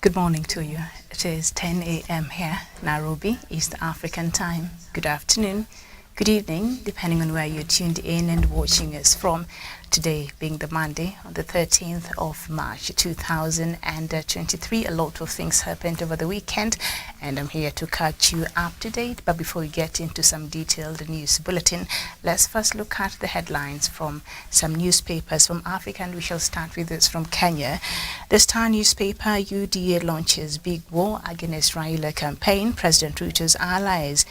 Good morning to you. It is 10 a.m. here, Nairobi, East African time. Good afternoon, good evening, depending on where you're tuned in and watching us from. Today being the Monday, on the 13th of March 2023. A lot of things happened over the weekend, and I'm here to catch you up to date. But before we get into some detailed news bulletin, let's first look at the headlines from some newspapers from Africa, and we shall start with this from Kenya. The Star newspaper, UDA launches big war against Raila campaign, President Ruto's allies.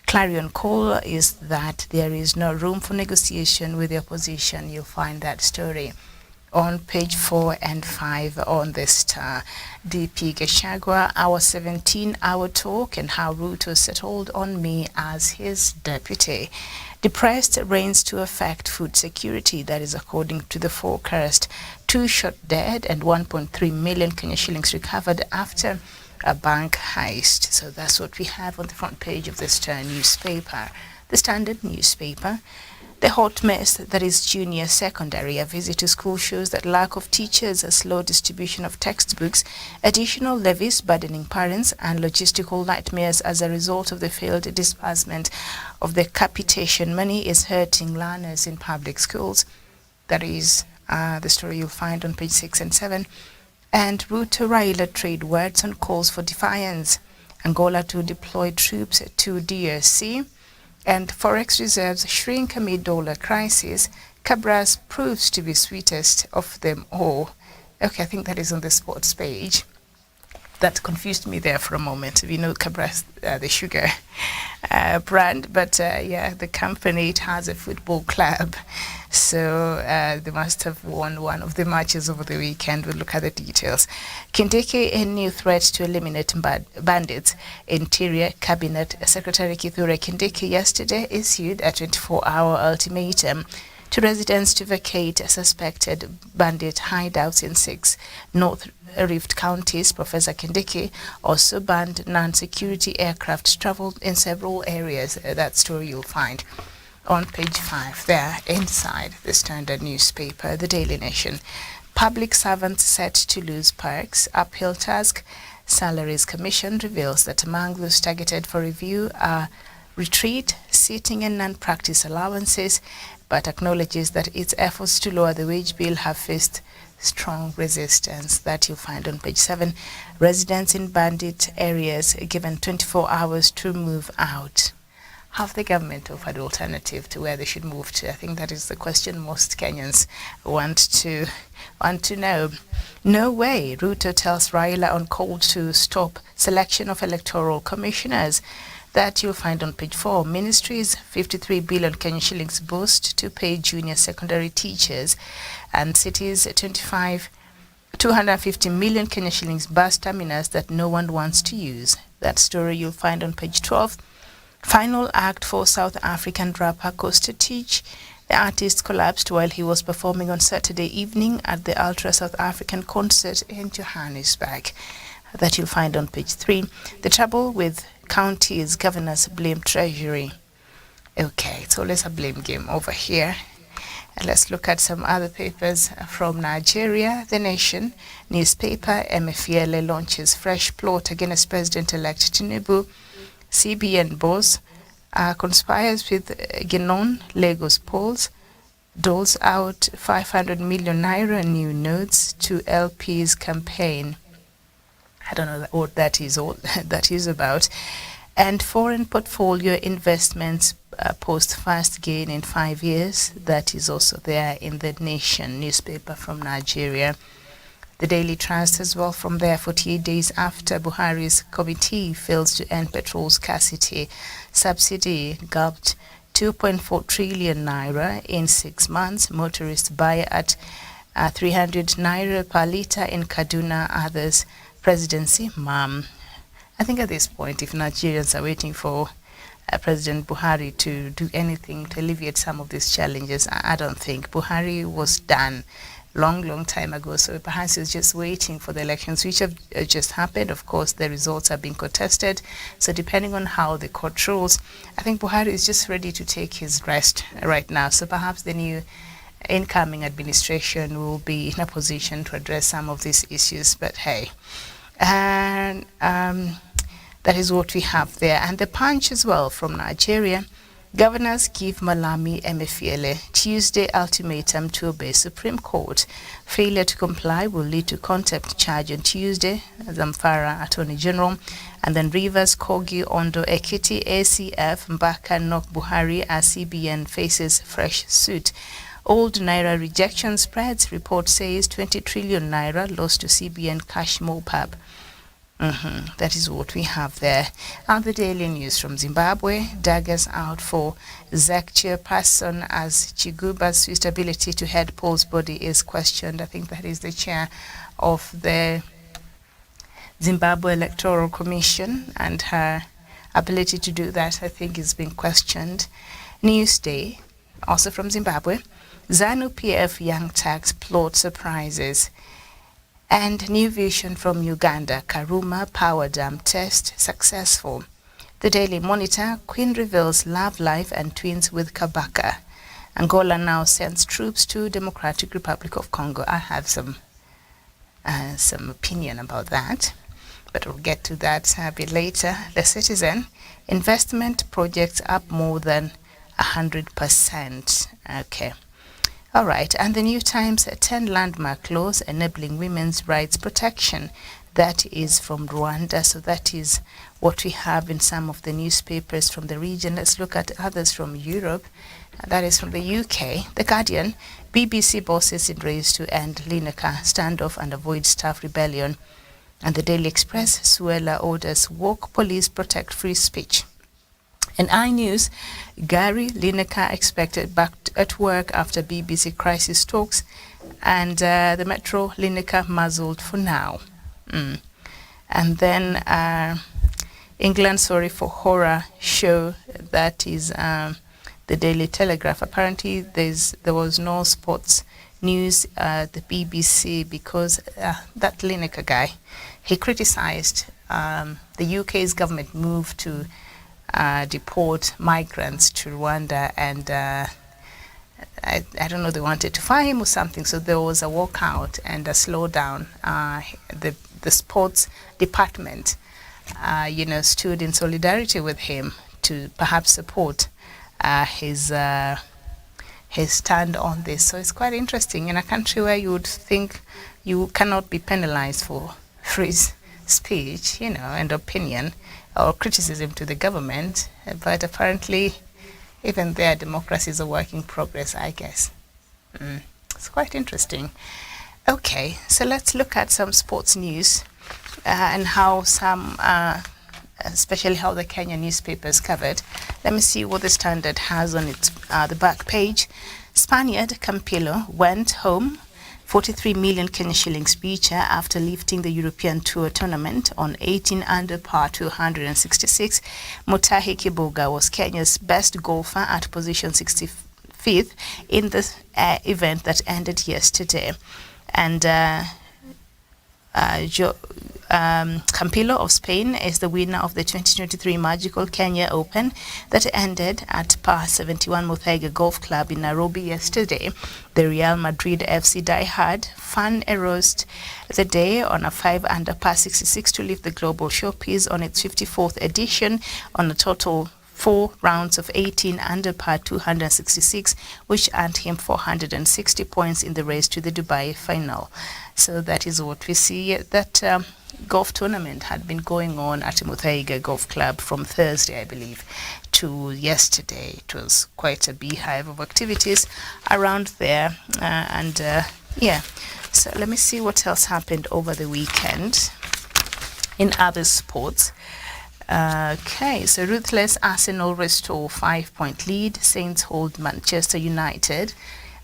Clarion call is that there is no room for negotiation with the opposition. You'll find that story on page 4 and 5 on the Star. DP Gachagua, our 17-hour talk and how Ruto settled on me as his deputy. Depressed rains to affect food security, that is according to the forecast. 2 shot dead and 1.3 million Kenya shillings recovered after a bank heist. So that's what we have on the front page of the Star newspaper. The Standard newspaper, the hot mess that is junior secondary. A visit to school shows that lack of teachers, a slow distribution of textbooks, additional levies burdening parents, and logistical nightmares as a result of the failed disbursement of the capitation money is hurting learners in public schools. That is the story you'll find on page 6 and 7. And Ruto Raila trade words on calls for defiance. Angola to deploy troops to DRC. And forex reserves shrink amid dollar crisis. Cabras proves to be sweetest of them all. Okay, I think that is on the sports page. That confused me there for a moment. We know Cabras, the sugar brand, but yeah, the company, it has a football club. So they must have won one of the matches over the weekend. We'll look at the details. Kindiki, a new threat to eliminate bandits. Interior Cabinet Secretary Kithure Kindiki yesterday issued a 24-hour ultimatum to residents to vacate suspected bandit hideouts in 6 North Rift counties. Professor Kindiki also banned non-security aircraft travel in several areas. That story you'll find on page 5 there inside the Standard newspaper. The Daily Nation. Public servants set to lose perks, uphill task. Salaries Commission reveals that among those targeted for review are retreat, seating and non-practice allowances, but acknowledges that its efforts to lower the wage bill have faced strong resistance. That you'll find on page 7. Residents in bandit areas given 24 hours to move out. Have the government offered alternative to where they should move to? I think that is the question most Kenyans want to know. No way, Ruto tells Raila on call to stop selection of electoral commissioners. That you'll find on page 4. Ministries 53 billion Kenyan shillings boost to pay junior secondary teachers, and cities 250 million Kenyan shillings bus terminus that no one wants to use. That story you'll find on page 12. Final act for South African rapper Costa Teach. The artist collapsed while he was performing on Saturday evening at the Ultra South African concert in Johannesburg. That you'll find on page 3. The trouble with counties, governors blame treasury. Okay, it's always a blame game over here. And let's look at some other papers from Nigeria. The Nation newspaper, Emefiele launches fresh plot against President-elect Tinubu. CBN boss conspires with Genon Lagos polls, doles out 500 million naira new notes to LP's campaign. I don't know what that is about. And foreign portfolio investments post first gain in 5 years. That is also there in the Nation newspaper from Nigeria. The Daily Trust as well from there. 48 days after Buhari's committee fails to end petrol scarcity, subsidy gulped 2.4 trillion naira in 6 months. Motorists buy at 300 naira per litre in Kaduna. Others presidency mom. I think at this point, if Nigerians are waiting for President Buhari to do anything to alleviate some of these challenges, I don't think. Buhari was done long time ago, so perhaps he's just waiting for the elections which have just happened. Of course, the results are being contested, so depending on how the court rules, I think Buhari is just ready to take his rest right now. So perhaps the new incoming administration will be in a position to address some of these issues. But hey, And that is what we have there. And the Punch as well from Nigeria. Governors give Malami Emefiele Tuesday ultimatum to obey Supreme Court. Failure to comply will lead to contempt charge on Tuesday, Zamfara Attorney General. And then Rivers, Kogi, Ondo, Ekiti, ACF, Mbaka, Nok Buhari as CBN faces fresh suit. Old Naira rejection spreads. Report says 20 trillion Naira lost to CBN cash mopap. That is what we have there. Other daily news from Zimbabwe. Daggers out for ZEC chairperson as Chiguba's suitability to head Paul's body is questioned. I think that is the chair of the Zimbabwe Electoral Commission, and her ability to do that, I think, is being questioned. Newsday, also from Zimbabwe. ZANU PF young tax plot surprises. And new vision from Uganda, Karuma Power Dam test successful. The Daily Monitor, Queen reveals love life and twins with Kabaka. Angola now sends troops to Democratic Republic of Congo. I have some opinion about that, but we'll get to that a bit later. The Citizen, investment projects up more than 100%. Okay. All right, and the New Times, 10 landmark laws enabling women's rights protection. That is from Rwanda, so that is what we have in some of the newspapers from the region. Let's look at others from Europe. That is from the UK. The Guardian, BBC bosses in race to end Lineker standoff and avoid staff rebellion. And the Daily Express, Suella orders woke police protect free speech. And iNews, Gary Lineker expected back at work after BBC crisis talks, and the Metro Lineker muzzled for now. And then England sorry for horror show. That is the Daily Telegraph. Apparently there was no sports news at the BBC because that Lineker guy, he criticized the UK's government move to deport migrants to Rwanda, and I don't know, they wanted to fire him or something, so there was a walkout and a slowdown. The sports department stood in solidarity with him to perhaps support his stand on this. So it's quite interesting in a country where you would think you cannot be penalized for free speech, and opinion or criticism to the government, but apparently even their democracy is a work in progress, I guess. It's quite interesting. Okay, so let's look at some sports news and how some, especially how the Kenya newspapers covered. Let me see what the Standard has on its the back page. Spaniard Campillo went home 43 million Kenya shillings richer after lifting the European Tour tournament on 18 under par 266. Mutahi Kibuga was Kenya's best golfer at position 65th in the event that ended yesterday. And Campillo of Spain is the winner of the 2023 Magical Kenya Open that ended at par 71 Muthaiga Golf Club in Nairobi yesterday. The Real Madrid FC diehard fan erased the day on a 5 under par 66 to lift the global showpiece on its 54th edition on a total 4 rounds of 18 under par 266, which earned him 460 points in the race to the Dubai final. So that is what we see. That golf tournament had been going on at Muthaiga Golf Club from Thursday, I believe, to yesterday. It was quite a beehive of activities around there. So let me see what else happened over the weekend in other sports. Okay, so ruthless Arsenal restore 5-point lead. Saints hold Manchester United.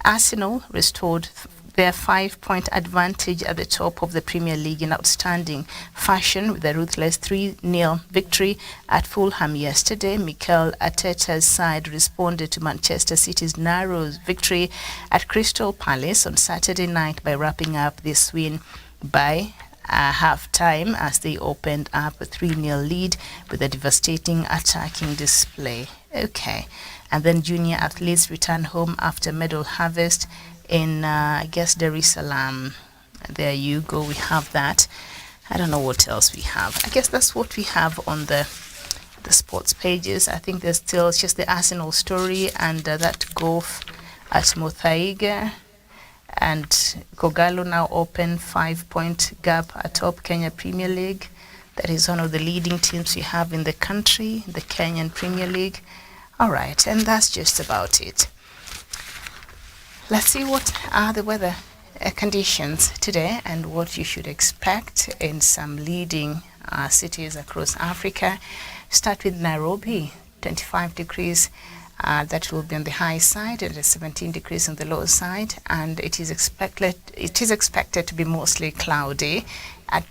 Arsenal restored their 5-point advantage at the top of the Premier League in outstanding fashion with a ruthless 3-0 victory at Fulham yesterday. Mikel Arteta's side responded to Manchester City's narrow victory at Crystal Palace on Saturday night by wrapping up this win by half-time as they opened up a 3-0 lead with a devastating attacking display. Okay, and then junior athletes return home after medal harvest in, Dar es Salaam. There you go, we have that. I don't know what else we have. I guess that's what we have on the sports pages. I think there's still just the Arsenal story and that golf at Muthaiga, and Kogalo now open 5-point gap atop Kenya Premier League. That is one of the leading teams we have in the country, the Kenyan Premier League. All right, and that's just about it. Let's see what are the weather conditions today and what you should expect in some leading cities across Africa. Start with Nairobi, 25 degrees. That will be on the high side, and 17 degrees on the low side, and it is expected to be mostly cloudy.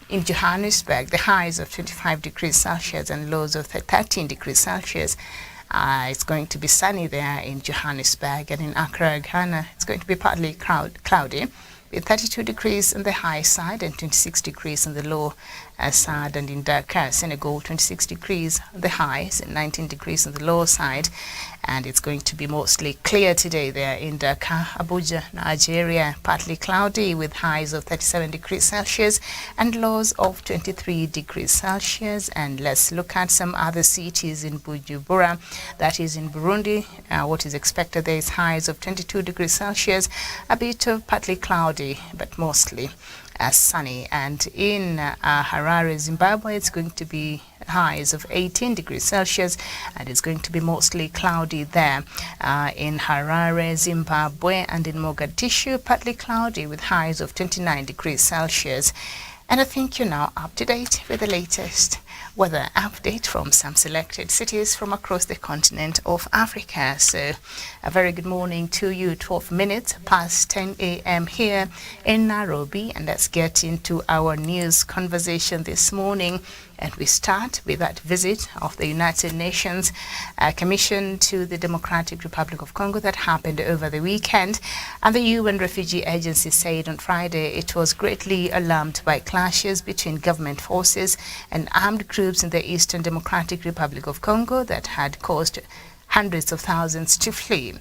In Johannesburg, the highs of 25 degrees Celsius and lows of 13 degrees Celsius. It's going to be sunny there in Johannesburg, and in Accra, Ghana, it's going to be partly cloudy, with 32 degrees on the high side and 26 degrees on the low side. And in Dakar, Senegal, 26 degrees on the highs and 19 degrees on the low side. And it's going to be mostly clear today there in Dakar. Abuja, Nigeria, partly cloudy with highs of 37 degrees Celsius and lows of 23 degrees Celsius. And let's look at some other cities in Bujumbura. That is in Burundi. What is expected there is highs of 22 degrees Celsius, a bit of partly cloudy, but mostly sunny. And in Harare, Zimbabwe, it's going to be highs of 18 degrees Celsius, and it's going to be mostly cloudy there in Harare, Zimbabwe. And in Mogadishu, partly cloudy with highs of 29 degrees Celsius. And I think you're now up to date with the latest weather update from some selected cities from across the continent of Africa. So a very good morning to you. 12 minutes past 10 a.m. here in Nairobi, and let's get into our news conversation this morning. And we start with that visit of the United Nations Commission to the Democratic Republic of Congo that happened over the weekend. And the UN Refugee Agency said on Friday it was greatly alarmed by clashes between government forces and armed groups in the Eastern Democratic Republic of Congo that had caused hundreds of thousands to flee.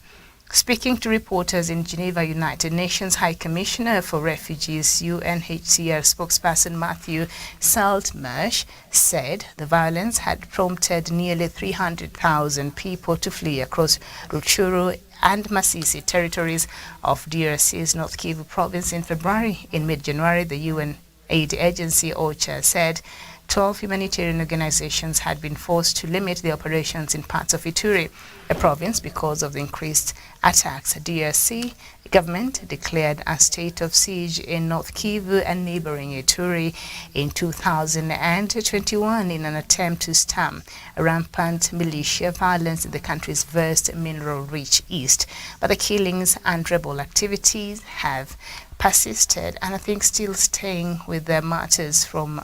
Speaking to reporters in Geneva, United Nations High Commissioner for Refugees, UNHCR spokesperson Matthew Saltmarsh said the violence had prompted nearly 300,000 people to flee across Rutshuru and Masisi territories of DRC's North Kivu province in February. In mid-January, the UN aid agency OCHA said 12 humanitarian organizations had been forced to limit the operations in parts of Ituri, a province, because of the increased attacks. The DRC government declared a state of siege in North Kivu and neighboring Ituri in 2021 in an attempt to stem rampant militia violence in the country's vast mineral-rich east. But the killings and rebel activities have persisted, and I think still staying with the martyrs from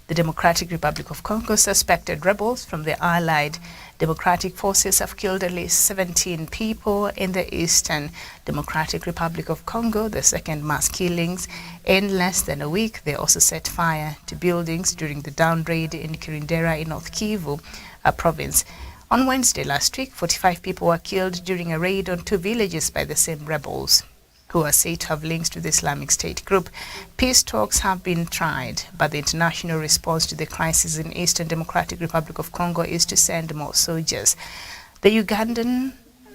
the Democratic Republic of Congo. Suspected rebels from the Allied Democratic Forces have killed at least 17 people in the Eastern Democratic Republic of Congo, the second mass killings in less than a week. They also set fire to buildings during the down raid in Kirindera in North Kivu province. On Wednesday last week, 45 people were killed during a raid on 2 villages by the same rebels, who are said to have links to the Islamic State group. Peace talks have been tried, but the international response to the crisis in Eastern Democratic Republic of Congo is to send more soldiers. The Ugandan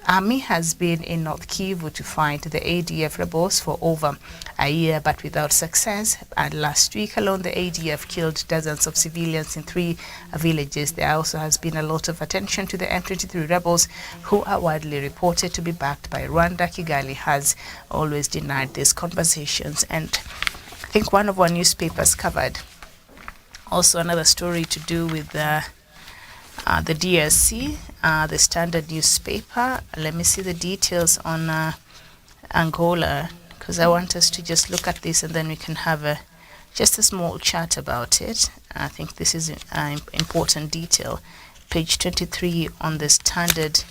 army has been in North Kivu to fight the ADF rebels for over a year, but without success. And last week alone, the ADF killed dozens of civilians in 3 villages. There also has been a lot of attention to the M23 rebels, who are widely reported to be backed by Rwanda. Kigali has always denied these conversations. And I think one of our newspapers covered also another story to do with the DRC, the Standard newspaper. Let me see the details on Angola, because I want us to just look at this and then we can have just a small chat about it. I think this is an important detail. Page 23 on the Standard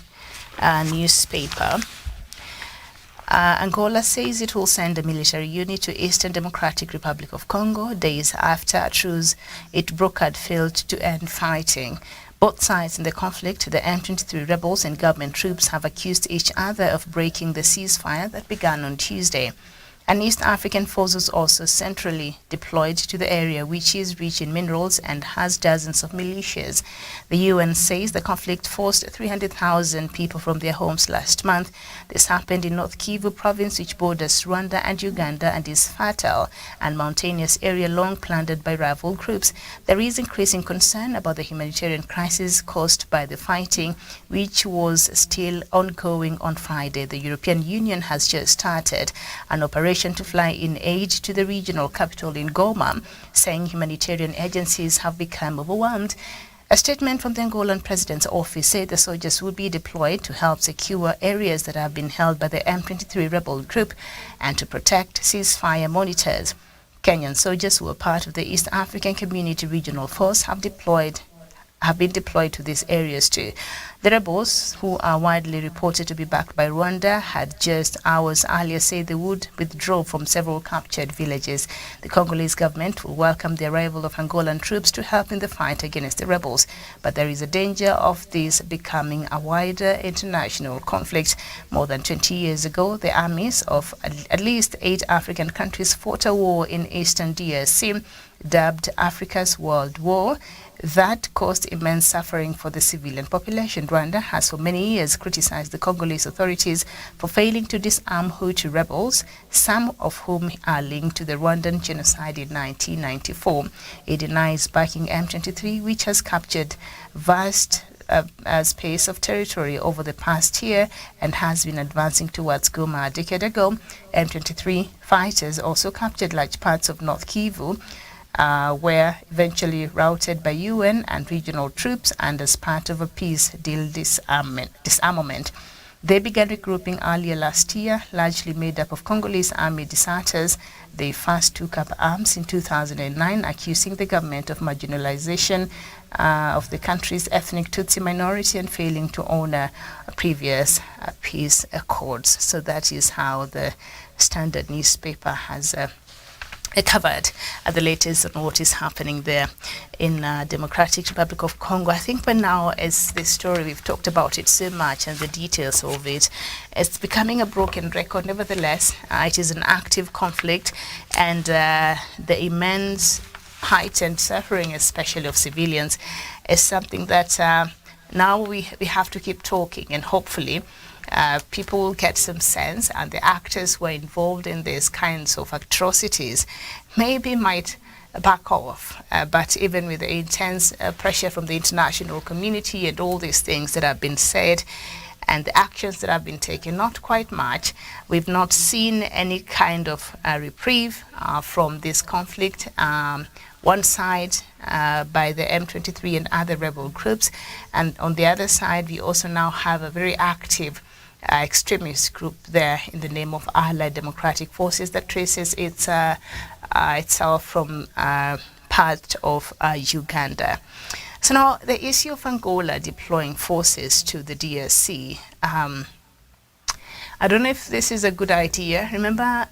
newspaper. Angola says it will send a military unit to Eastern Democratic Republic of Congo days after a truce it brokered failed to end fighting. Both sides in the conflict, the M23 rebels and government troops, have accused each other of breaking the ceasefire that began on Tuesday. An East African force was also centrally deployed to the area, which is rich in minerals and has dozens of militias. The UN says the conflict forced 300,000 people from their homes last month. This happened in North Kivu province, which borders Rwanda and Uganda and is fertile and mountainous area long plundered by rival groups. There is increasing concern about the humanitarian crisis caused by the fighting, which was still ongoing on Friday. The European Union has just started an operation to fly in aid to the regional capital in Goma, saying humanitarian agencies have become overwhelmed. A statement from the Angolan president's office said the soldiers will be deployed to help secure areas that have been held by the M23 rebel group and to protect ceasefire monitors. Kenyan soldiers who are part of the East African Community Regional Force have been deployed to these areas too. The rebels, who are widely reported to be backed by Rwanda, had just hours earlier said they would withdraw from several captured villages. The Congolese government will welcome the arrival of Angolan troops to help in the fight against the rebels, but there is a danger of this becoming a wider international conflict. More than 20 years ago, the armies of at least 8 African countries fought a war in eastern DRC, dubbed Africa's World War, that caused immense suffering for the civilian population. Rwanda has for many years criticized the Congolese authorities for failing to disarm Hutu rebels, some of whom are linked to the Rwandan genocide in 1994. It denies backing M23, which has captured vast space of territory over the past year and has been advancing towards Goma. A decade ago, M23 fighters also captured large parts of North Kivu, were eventually routed by UN and regional troops and as part of a peace deal disarmament. They began regrouping earlier last year, largely made up of Congolese army deserters. They first took up arms in 2009, accusing the government of marginalization of the country's ethnic Tutsi minority and failing to honor previous peace accords. So that is how the Standard newspaper has covered the latest on what is happening there in Democratic Republic of Congo. I think by now, as this story, we've talked about it so much and the details of it, it's becoming a broken record. Nevertheless, it is an active conflict, and the immense heightened suffering, especially of civilians, is something that now we have to keep talking, and hopefully people will get some sense, and the actors who are involved in these kinds of atrocities maybe might back off. But even with the intense pressure from the international community and all these things that have been said and the actions that have been taken, not quite much. We've not seen any kind of reprieve from this conflict. One side by the M23 and other rebel groups, and on the other side we also now have a very active extremist group there in the name of Allied Democratic Forces that traces itself from part of Uganda. So now the issue of Angola deploying forces to the DRC, I don't know if this is a good idea. Remember,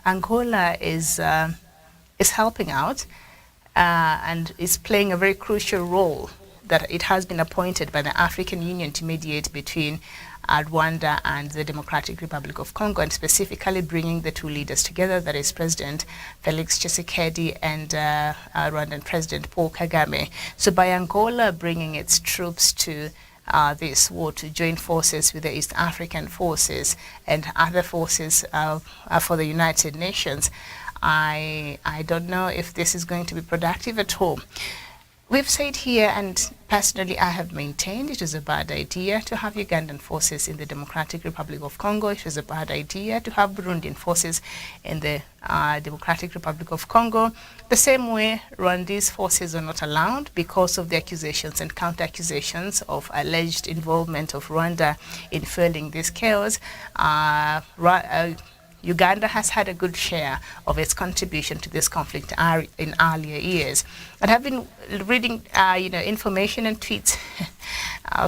Angola is helping out and is playing a very crucial role, that it has been appointed by the African Union to mediate between Rwanda and the Democratic Republic of Congo, and specifically bringing the two leaders together, that is President Felix Tshisekedi and Rwandan President Paul Kagame. So by Angola bringing its troops to this war to join forces with the East African forces and other forces for the United Nations, I don't know if this is going to be productive at all. We've said here, and personally I have maintained, it was a bad idea to have Ugandan forces in the Democratic Republic of Congo. It was a bad idea to have Burundian forces in the Democratic Republic of Congo. The same way Rwandese forces are not allowed because of the accusations and counter-accusations of alleged involvement of Rwanda in fueling this chaos. Uganda has had a good share of its contribution to this conflict in earlier years. And I've been reading, information and tweets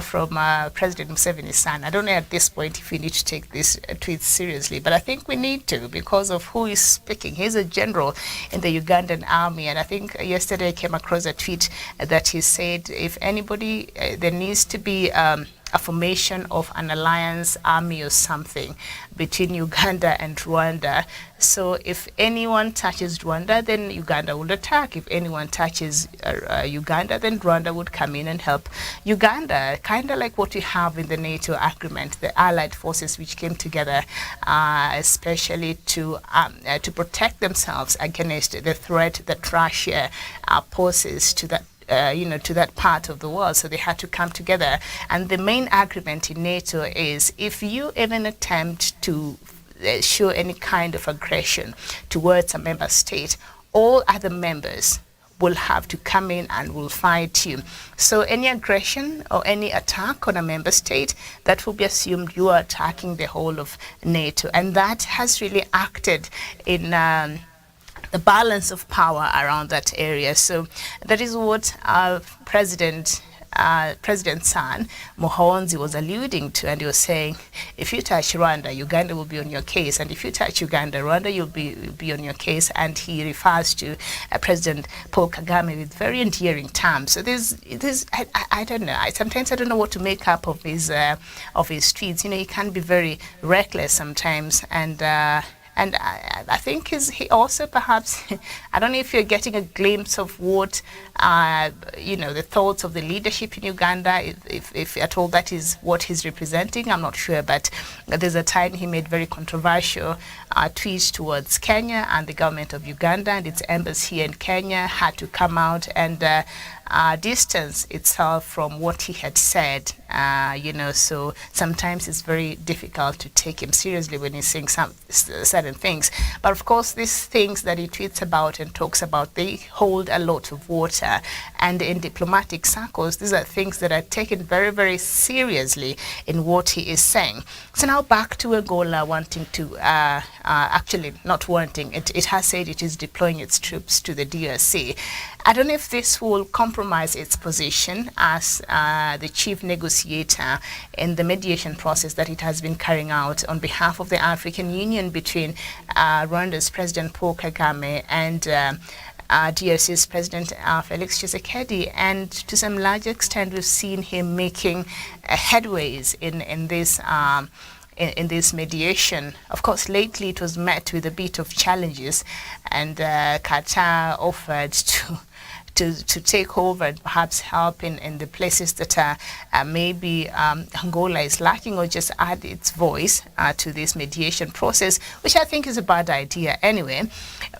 from President Museveni's son. I don't know at this point if we need to take these tweets seriously, but I think we need to, because of who is speaking. He's a general in the Ugandan army, and I think yesterday I came across a tweet that he said, if anybody, there needs to be a formation of an alliance army or something between Uganda and Rwanda. So if anyone touches Rwanda, then Uganda would attack. If anyone touches Uganda, then Rwanda would come in and help Uganda, kind of like what we have in the NATO agreement, the allied forces which came together especially to protect themselves against the threat that Russia poses to that to that part of the world. So they had to come together. And the main agreement in NATO is if you even attempt to show any kind of aggression towards a member state, all other members will have to come in and will fight you. So any aggression or any attack on a member state, that will be assumed you are attacking the whole of NATO. And that has really acted in the balance of power around that area. So that is what President San Muhonzi was alluding to, and he was saying, if you touch Rwanda, Uganda will be on your case, and if you touch Uganda, Rwanda will be on your case. And he refers to President Paul Kagame with very endearing terms. So I don't know. Sometimes I don't know what to make up of his tweets. He can be very reckless sometimes, and I think he also perhaps, I don't know if you're getting a glimpse of what, the thoughts of the leadership in Uganda, if at all that is what he's representing, I'm not sure. But there's a time he made very controversial tweets towards Kenya, and the government of Uganda and its embassy in Kenya had to come out and distance itself from what he had said. So sometimes it's very difficult to take him seriously when he's saying some certain things. But of course, these things that he tweets about and talks about, they hold a lot of water. And in diplomatic circles, these are things that are taken very, very seriously in what he is saying. So now back to Angola wanting to, actually not wanting, it has said it is deploying its troops to the DRC. I don't know if this will compromise its position as the chief negotiator in the mediation process that it has been carrying out on behalf of the African Union between Rwanda's President Paul Kagame and DRC's President Felix Tshisekedi. And to some large extent, we've seen him making headways in this mediation. Of course, lately it was met with a bit of challenges, and Qatar offered to take over and perhaps help in the places that maybe Angola is lacking, or just add its voice to this mediation process, which I think is a bad idea anyway.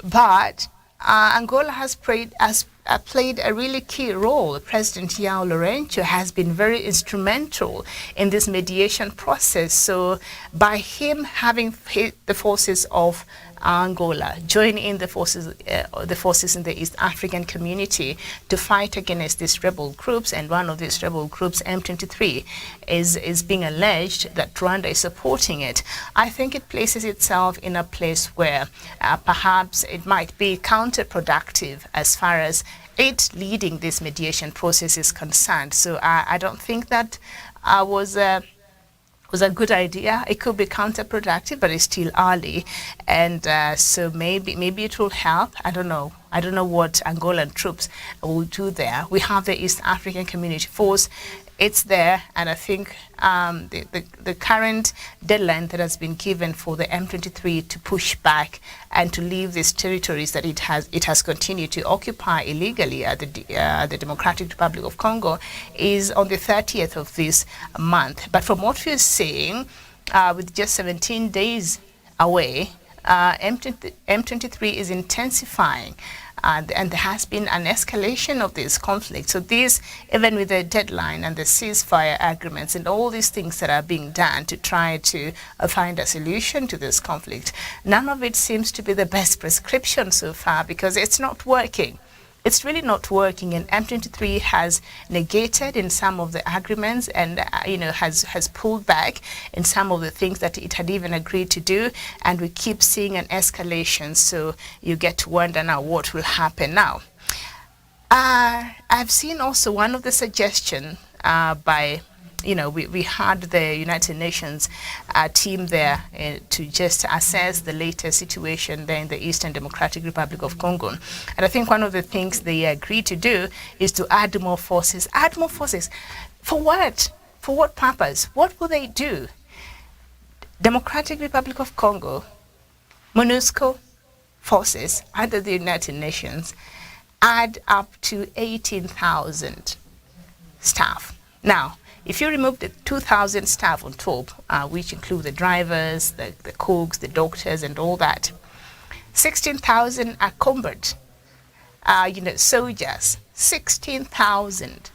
But Angola has played a really key role. President João Lourenço has been very instrumental in this mediation process. So by him having hit the forces of Angola, join in the forces in the East African community to fight against these rebel groups, and one of these rebel groups, M23, is being alleged that Rwanda is supporting it. I think it places itself in a place where perhaps it might be counterproductive as far as it leading this mediation process is concerned. So I don't think that was a good idea. It could be counterproductive, but it's still early, and so maybe it will help. I don't know what Angolan troops will do there. We have the East African Community Force. It's there, and I think the current deadline that has been given for the M23 to push back and to leave these territories that it has continued to occupy illegally at the Democratic Republic of Congo is on the 30th of this month. But from what we're seeing, with just 17 days away, M23 is intensifying. And there has been an escalation of this conflict. So this, even with the deadline and the ceasefire agreements and all these things that are being done to try to find a solution to this conflict, none of it seems to be the best prescription so far, because it's not working. It's really not working, and M23 has negated in some of the agreements, and has pulled back in some of the things that it had even agreed to do, and we keep seeing an escalation. So you get to wonder now what will happen now. I've seen also one of the suggestions by we had the United Nations team there to just assess the latest situation there in the Eastern Democratic Republic of Congo. And I think one of the things they agreed to do is to add more forces. Add more forces. For what? For what purpose? What will they do? Democratic Republic of Congo, MONUSCO forces under the United Nations add up to 18,000 staff. Now, if you remove the 2,000 staff on top, which include the drivers, the cooks, the doctors, and all that, 16,000 are combat, soldiers, 16,000.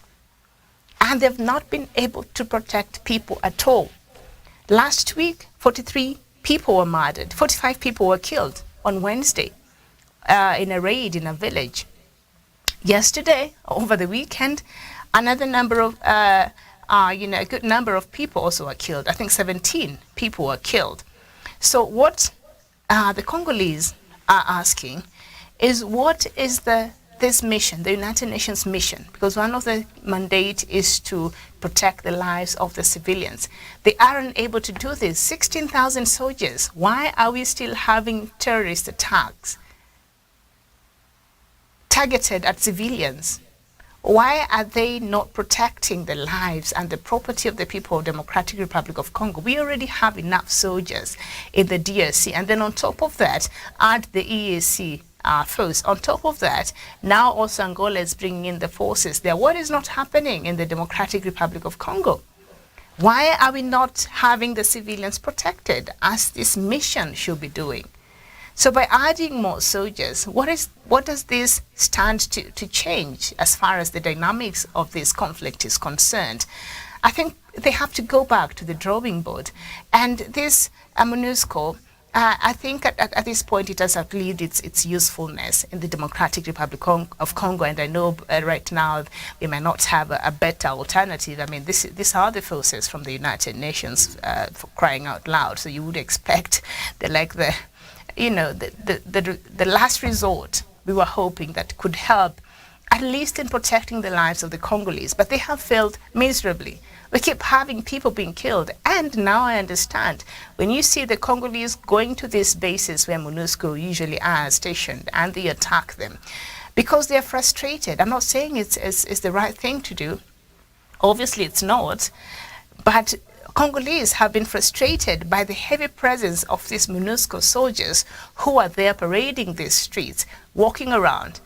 And they've not been able to protect people at all. Last week, 43 people were murdered, 45 people were killed on Wednesday in a raid in a village. Yesterday, over the weekend, another number of, a good number of people also were killed. I think 17 people were killed. So what the Congolese are asking is, what is this mission, the United Nations mission? Because one of the mandate is to protect the lives of the civilians. They aren't able to do this. 16,000 soldiers. Why are we still having terrorist attacks targeted at civilians? Why are they not protecting the lives and the property of the people of Democratic Republic of Congo? We already have enough soldiers in the DRC. And then on top of that, add the EAC force. On top of that, now also Angola is bringing in the forces there. What is not happening in the Democratic Republic of Congo? Why are we not having the civilians protected as this mission should be doing? So by adding more soldiers, what does this stand to change as far as the dynamics of this conflict is concerned? I think they have to go back to the drawing board. And this MONUSCO, I think at this point it has outlived its usefulness in the Democratic Republic of Congo, and I know right now we may not have a better alternative. I mean, these are the forces from the United Nations, for crying out loud. So you would expect the last resort we were hoping that could help, at least in protecting the lives of the Congolese, but they have failed miserably. We keep having people being killed. And now I understand, when you see the Congolese going to these bases where MONUSCO usually are stationed and they attack them, because they're frustrated. I'm not saying it's the right thing to do. Obviously it's not. But Congolese have been frustrated by the heavy presence of these MONUSCO soldiers who are there parading these streets, walking around,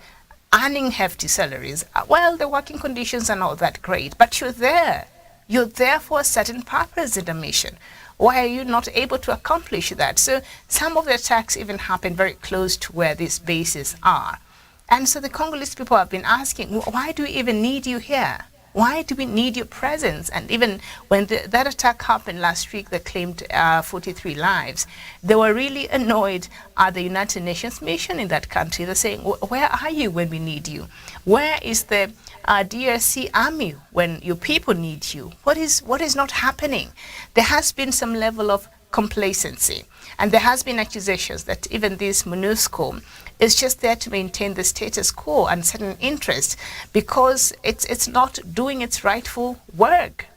earning hefty salaries. Well, the working conditions are not that great, but you're there. You're there for a certain purpose in the mission. Why are you not able to accomplish that? So some of the attacks even happen very close to where these bases are. And so the Congolese people have been asking, why do we even need you here? Why do we need your presence? And even when that attack happened last week that claimed 43 lives, they were really annoyed at the United Nations mission in that country. They're saying, where are you when we need you? Where is the DRC army when your people need you? What is not happening? There has been some level of complacency, and there has been accusations that even this MONUSCO is just there to maintain the status quo and certain interests because it's not doing its rightful work.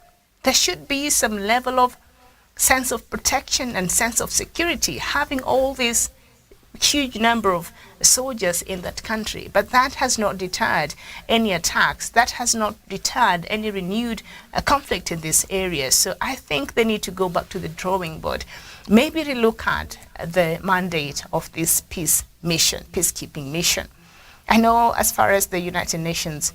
There should be some level of sense of protection and sense of security, having all this huge number of soldiers in that country. But that has not deterred any attacks. That has not deterred any renewed conflict in this area. So I think they need to go back to the drawing board. Maybe relook at the mandate of this peacekeeping mission. I know as far as the United Nations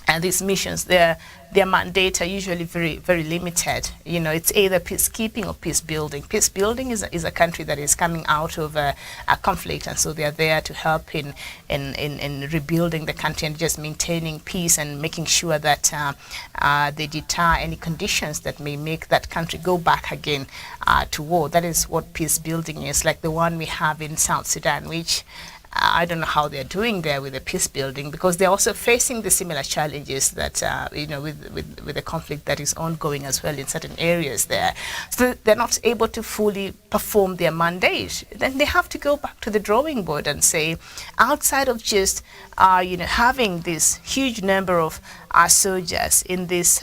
and these missions, their mandate are usually very, very limited. You know, it's either peacekeeping or peace building. Peace building is a country that is coming out of a conflict, and so they are there to help in rebuilding the country and just maintaining peace and making sure that they deter any conditions that may make that country go back again to war. That is what peace building is, like the one we have in South Sudan, which I don't know how they're doing there with the peace building, because they're also facing the similar challenges that, with the conflict that is ongoing as well in certain areas there. So they're not able to fully perform their mandate. Then they have to go back to the drawing board and say, outside of just, having this huge number of soldiers in these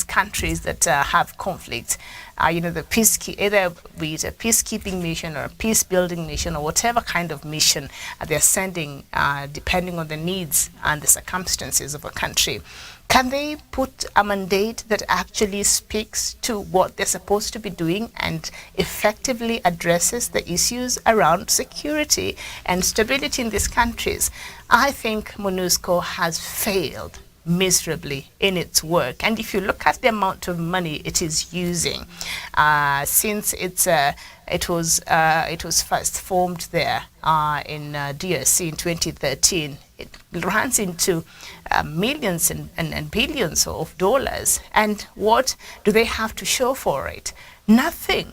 countries that have conflicts, either be it a peacekeeping mission or a peace-building mission or whatever kind of mission they're sending, depending on the needs and the circumstances of a country. Can they put a mandate that actually speaks to what they're supposed to be doing and effectively addresses the issues around security and stability in these countries? I think MONUSCO has failed miserably in its work. And if you look at the amount of money it is using, since it was first formed there in DRC in 2013, it runs into millions and billions of dollars. And what do they have to show for it? Nothing.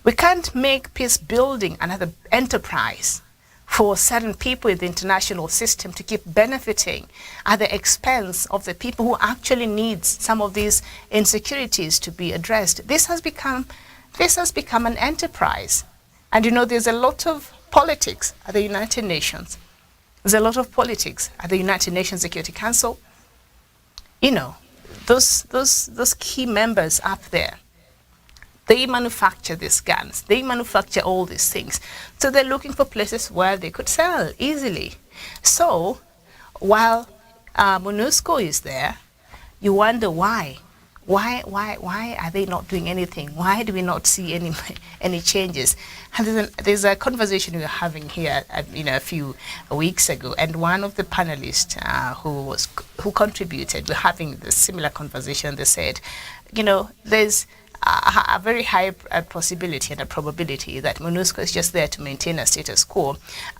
We can't make peace building another enterprise for certain people in the international system to keep benefiting at the expense of the people who actually need some of these insecurities to be addressed. This has become an enterprise. And you know, there's a lot of politics at the United Nations. There's a lot of politics at the United Nations Security Council. You know, those key members up there, they manufacture these guns. They manufacture all these things. So they're looking for places where they could sell easily. So while MONUSCO is there, you wonder why. Why are they not doing anything? Why do we not see any changes? And there's a conversation we were having here, a few weeks ago, and one of the panelists who contributed, we're having the similar conversation. They said, there's a very high possibility and a probability that MONUSCO is just there to maintain a status quo,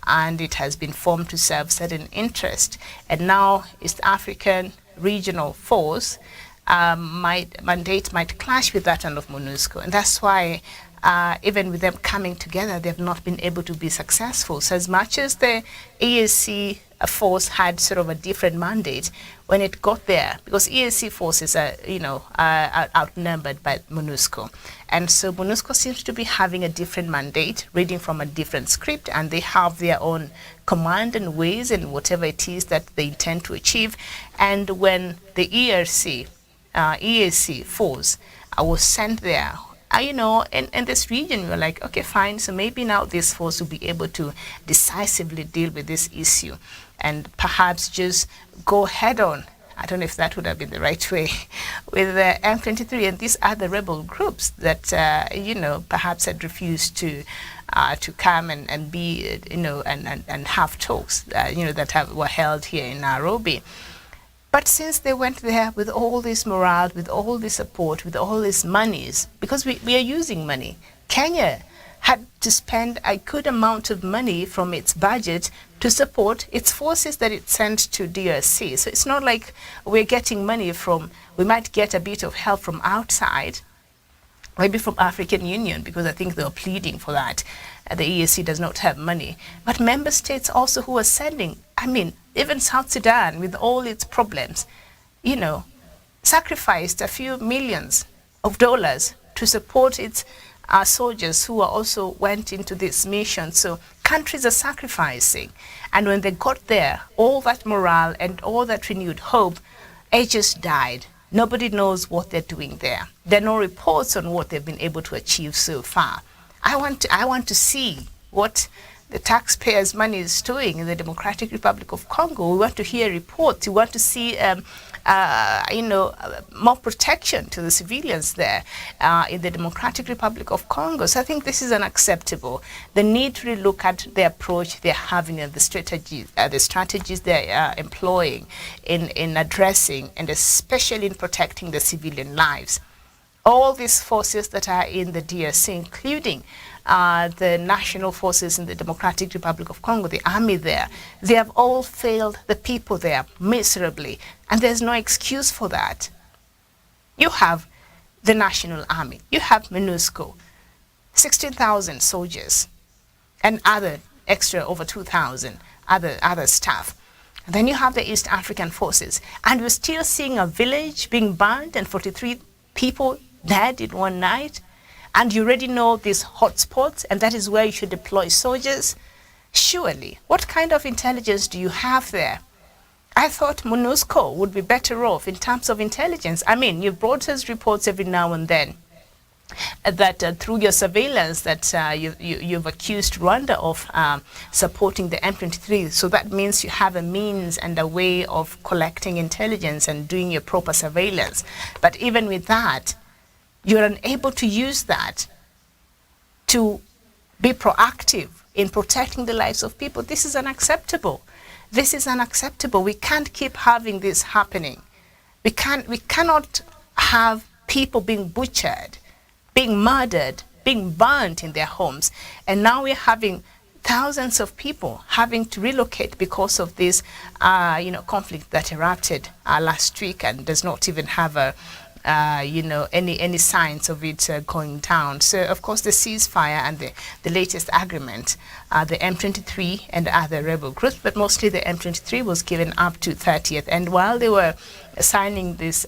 and it has been formed to serve certain interest. And now East African Regional Force mandate might clash with that of MONUSCO, and that's why even with them coming together, they've not been able to be successful. So as much as the EAC force had sort of a different mandate when it got there, because EAC forces are outnumbered by MONUSCO, and so MONUSCO seems to be having a different mandate, reading from a different script, and they have their own command and ways and whatever it is that they intend to achieve. And when the EAC force was sent there, in this region, we were like, okay, fine, so maybe now this force will be able to decisively deal with this issue and perhaps just go head on. I don't know if that would have been the right way with the M23 and these other rebel groups that, perhaps had refused to come and be, and have talks, that were held here in Nairobi. But since they went there with all this morale, with all this support, with all these monies, because we are using money, Kenya had to spend a good amount of money from its budget to support its forces that it sent to DRC. So it's not like we're getting money we might get a bit of help from outside, maybe from African Union, because I think they were pleading for that. The EAC does not have money. But member states also who are sending, even South Sudan with all its problems, sacrificed a few millions of dollars to support its soldiers who also went into this mission. So countries are sacrificing. And when they got there, all that morale and all that renewed hope, it just died. Nobody knows what they're doing there. There are no reports on what they've been able to achieve so far. I want to see what the taxpayers' money is doing in the Democratic Republic of Congo. We want to hear reports. We want to see, more protection to the civilians there in the Democratic Republic of Congo. So I think this is unacceptable. They need to look at the approach they're having and the strategies they're employing in addressing and especially in protecting the civilian lives. All these forces that are in the DRC, including the national forces in the Democratic Republic of Congo, the army there, they have all failed the people there miserably. And there's no excuse for that. You have the national army, you have MONUSCO, 16,000 soldiers, and other extra over 2,000 other staff. And then you have the East African forces. And we're still seeing a village being burned and 43 people dead in one night, and you already know these hotspots, and that is where you should deploy soldiers. Surely, what kind of intelligence do you have there? I thought MONUSCO would be better off in terms of intelligence. You brought us reports every now and then that through your surveillance that you've accused Rwanda of supporting the M23. So that means you have a means and a way of collecting intelligence and doing your proper surveillance. But even with that, you're unable to use that to be proactive in protecting the lives of people. This is unacceptable. This is unacceptable. We can't keep having this happening. We cannot have people being butchered, being murdered, being burnt in their homes. And now we're having thousands of people having to relocate because of this conflict that erupted last week and does not even have a any signs of it going down. So of course the ceasefire and the latest agreement, the M23 and other rebel groups, but mostly the M23 was given up to 30th. And while they were signing this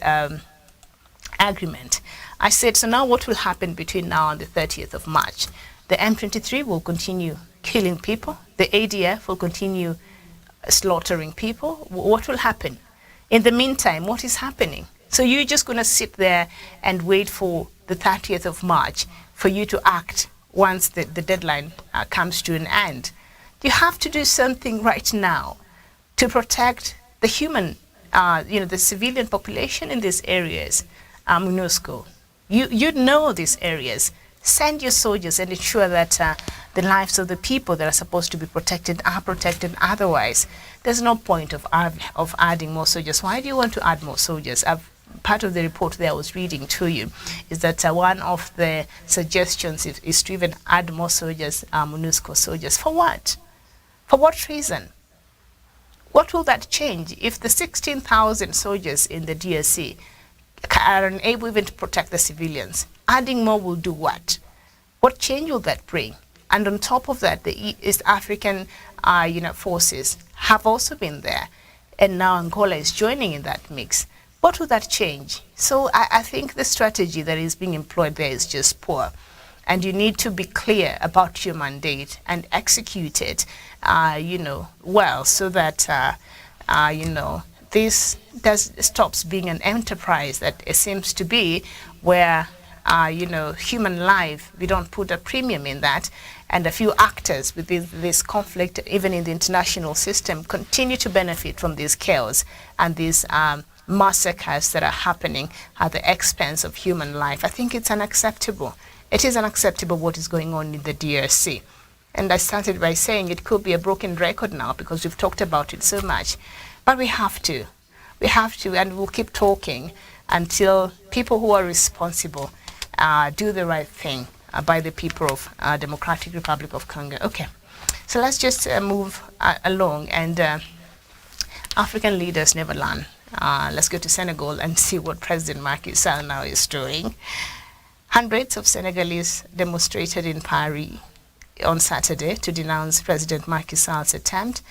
agreement, I said, so now what will happen between now and the 30th of March? The M23 will continue killing people. The ADF will continue slaughtering people. What will happen? In the meantime, what is happening? So you're just going to sit there and wait for the 30th of March for you to act once the deadline comes to an end. You have to do something right now to protect the human, the civilian population in these areas. MONUSCO, you know these areas. Send your soldiers and ensure that the lives of the people that are supposed to be protected are protected. Otherwise, there's no point of adding more soldiers. Why do you want to add more soldiers? Part of the report that I was reading to you is that one of the suggestions is to even add more soldiers, MONUSCO soldiers. For what? For what reason? What will that change if the 16,000 soldiers in the DRC are unable even to protect the civilians? Adding more will do what? What change will that bring? And on top of that, the East African forces have also been there. And now Angola is joining in that mix. What will that change? So I think the strategy that is being employed there is just poor. And you need to be clear about your mandate and execute it, well, so that, this stops being an enterprise that it seems to be where, human life, we don't put a premium in that. And a few actors within this conflict, even in the international system, continue to benefit from this chaos and these massacres that are happening at the expense of human life. I think it's unacceptable. It is unacceptable what is going on in the DRC. And I started by saying it could be a broken record now because we've talked about it so much. But we have to. We have to, and we'll keep talking until people who are responsible do the right thing by the people of Democratic Republic of Congo. Okay, so let's just move along. And African leaders never learn. Let's go to Senegal and see what President Macky Sall now is doing. Hundreds of Senegalese demonstrated in Paris on Saturday to denounce President Macky Sall's attempt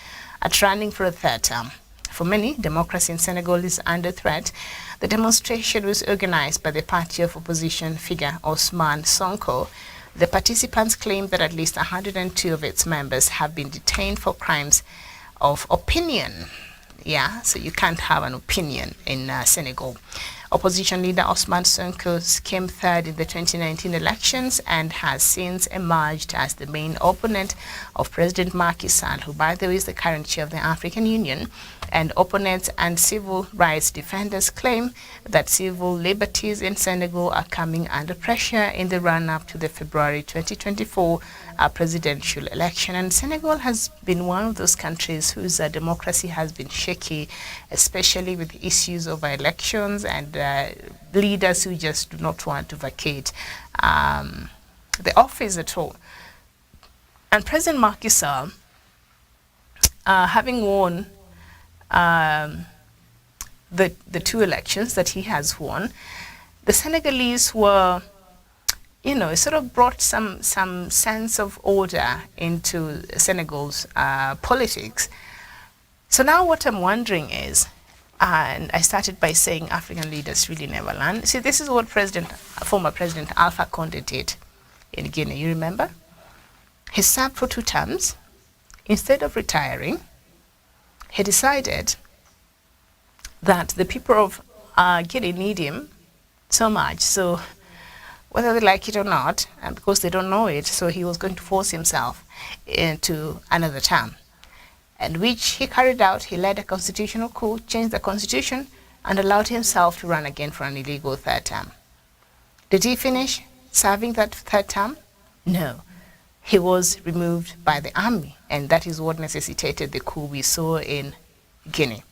at running for a third term. For many, democracy in Senegal is under threat. The demonstration was organized by the party of opposition figure Ousmane Sonko. The participants claim that at least 102 of its members have been detained for crimes of opinion. Yeah, so you can't have an opinion in Senegal. Opposition leader Ousmane Sonko came third in the 2019 elections and has since emerged as the main opponent of President Macky Sall, who, by the way, is the current chair of the African Union. And opponents and civil rights defenders claim that civil liberties in Senegal are coming under pressure in the run-up to the February 2024 presidential election. And Senegal has been one of those countries whose democracy has been shaky, especially with issues over elections and leaders who just do not want to vacate the office at all. And President Macky Sall, having won the two elections that he has won, the Senegalese were, it sort of brought some sense of order into Senegal's politics. So now what I'm wondering is, and I started by saying African leaders really never learn. See, this is what former President Alpha Condé did in Guinea, you remember? He served for 2 terms. Instead of retiring, he decided that the people of Guinea need him so much. So whether they like it or not, and because they don't know it, so he was going to force himself into another term, and which he carried out. He led a constitutional coup, changed the constitution, and allowed himself to run again for an illegal third term. Did he finish serving that third term? No. He was removed by the army, and that is what necessitated the coup we saw in Guinea.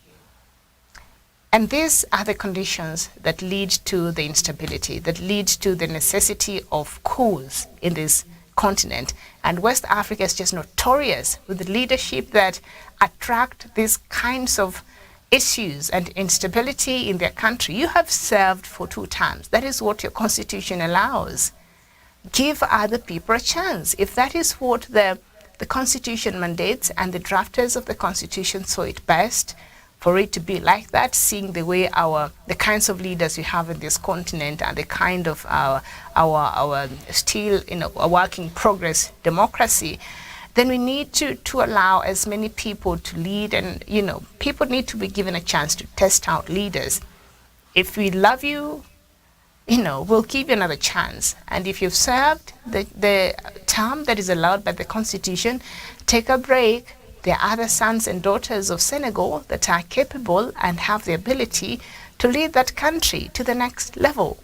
And these are the conditions that lead to the instability, that lead to the necessity of coups in this continent. And West Africa is just notorious with the leadership that attract these kinds of issues and instability in their country. You have served for 2 terms. That is what your constitution allows. Give other people a chance. If that is what the constitution mandates, and the drafters of the constitution saw it best for it to be like that, seeing the way the kinds of leaders we have in this continent, and the kind of our still a work in progress democracy, then we need to allow as many people to lead, and people need to be given a chance to test out leaders. If we love you, we'll give you another chance. And if you've served the term that is allowed by the constitution, take a break. There are other sons and daughters of Senegal that are capable and have the ability to lead that country to the next level.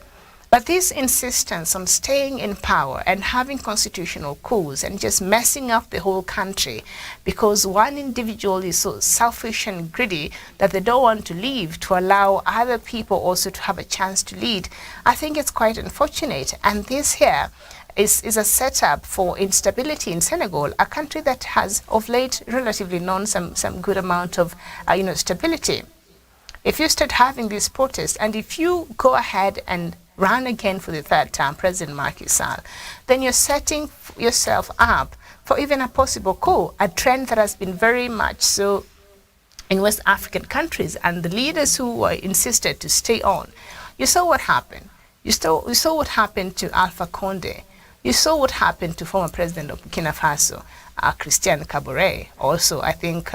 But this insistence on staying in power and having constitutional coups and just messing up the whole country because one individual is so selfish and greedy that they don't want to leave to allow other people also to have a chance to lead, I think it's quite unfortunate. And this here is a setup for instability in Senegal, a country that has of late relatively known some good amount of stability. If you start having these protests, and if you go ahead and run again for the third term, President Macky Sall, then you're setting yourself up for even a possible coup, a trend that has been very much so in West African countries, and the leaders who were insisted to stay on. You saw what happened. You saw what happened to Alpha Conde. You saw what happened to former president of Burkina Faso, Christian Kabore. Also, I think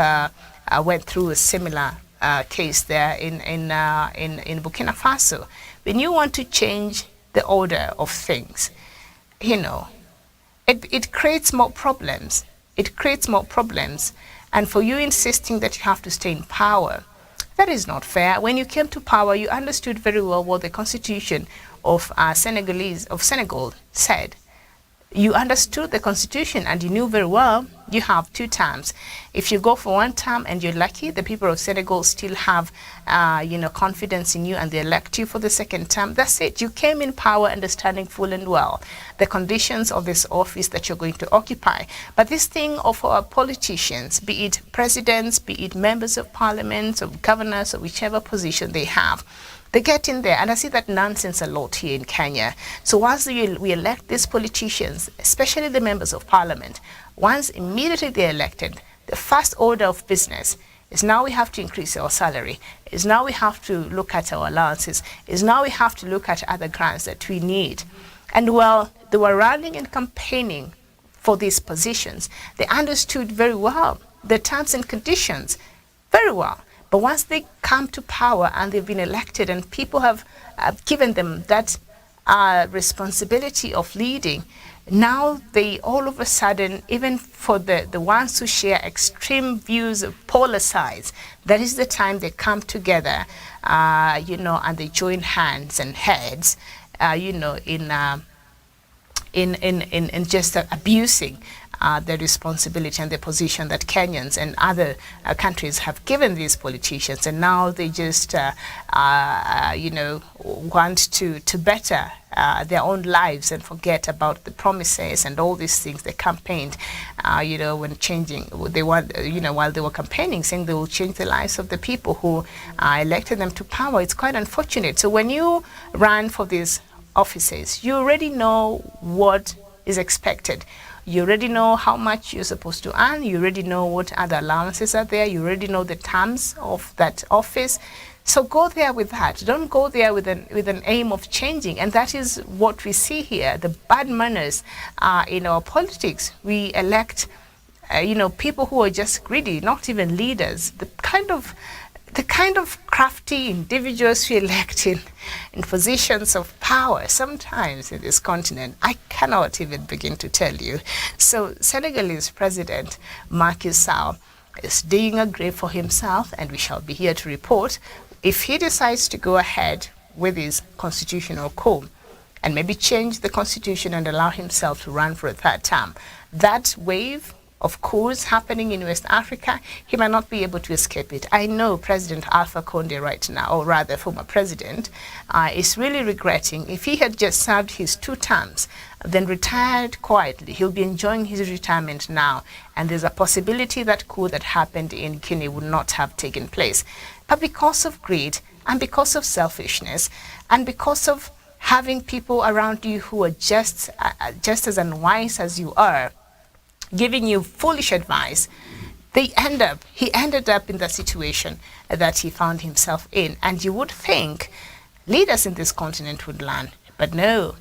went through a similar case there in Burkina Faso. When you want to change the order of things, it creates more problems. It creates more problems. And for you insisting that you have to stay in power, that is not fair. When you came to power, you understood very well what the constitution of Senegal said. You understood the constitution, and you knew very well you have 2 terms. If you go for 1 term and you're lucky, the people of Senegal still have confidence in you and they elect you for the 2nd term. That's it. You came in power understanding full and well the conditions of this office that you're going to occupy. But this thing of our politicians, be it presidents, be it members of parliament, or governors, or whichever position they have, they get in there, and I see that nonsense a lot here in Kenya. So once we elect these politicians, especially the members of parliament, once immediately they're elected, the first order of business is now we have to increase our salary, is now we have to look at our allowances, is now we have to look at other grants that we need. And while they were running and campaigning for these positions, they understood very well the terms and conditions, very well. But once they come to power and they've been elected and people have given them that responsibility of leading, now they all of a sudden, even for the ones who share extreme views of polar sides, that is the time they come together, and they join hands and heads, in just abusing the responsibility and the position that Kenyans and other countries have given these politicians, and now they just want to better their own lives and forget about the promises and all these things they campaigned when changing. They want while they were campaigning, saying they will change the lives of the people who elected them to power. It's quite unfortunate. So when you run for these offices, you already know what is expected. You already know how much you're supposed to earn. You already know what other allowances are there. You already know the terms of that office. So go there with that. Don't go there with an aim of changing. And that is what we see here, the bad manners in our politics. We elect, people who are just greedy, not even leaders. The kind of the kind of crafty individuals we elect in positions of power sometimes in this continent, I cannot even begin to tell you. So Senegalese President Macky Sall is digging a grave for himself, and we shall be here to report if he decides to go ahead with his constitutional coup and maybe change the constitution and allow himself to run for a third term. That wave of coups happening in West Africa, he might not be able to escape it. I know President Alpha Conde right now, or rather former president, is really regretting. If he had just served his 2 terms, then retired quietly, he'll be enjoying his retirement now. And there's a possibility that coup that happened in Guinea would not have taken place. But because of greed, and because of selfishness, and because of having people around you who are just as unwise as you are, giving you foolish advice, he ended up in the situation that he found himself in. And you would think leaders in this continent would learn, but no.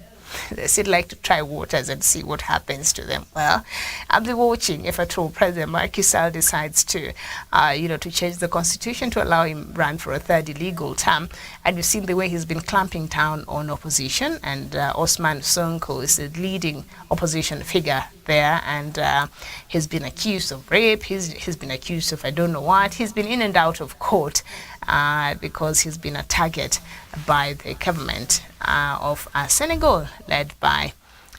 They still like to try waters and see what happens to them. Well, I'll be watching if at all President Macky Sall decides to, to change the constitution to allow him run for a 3rd illegal term. And you've seen the way he's been clamping down on opposition. And Osman Sonko is the leading opposition figure there, and he's been accused of rape. He's been accused of I don't know what. He's been in and out of court because he's been a target by the government of Senegal, led by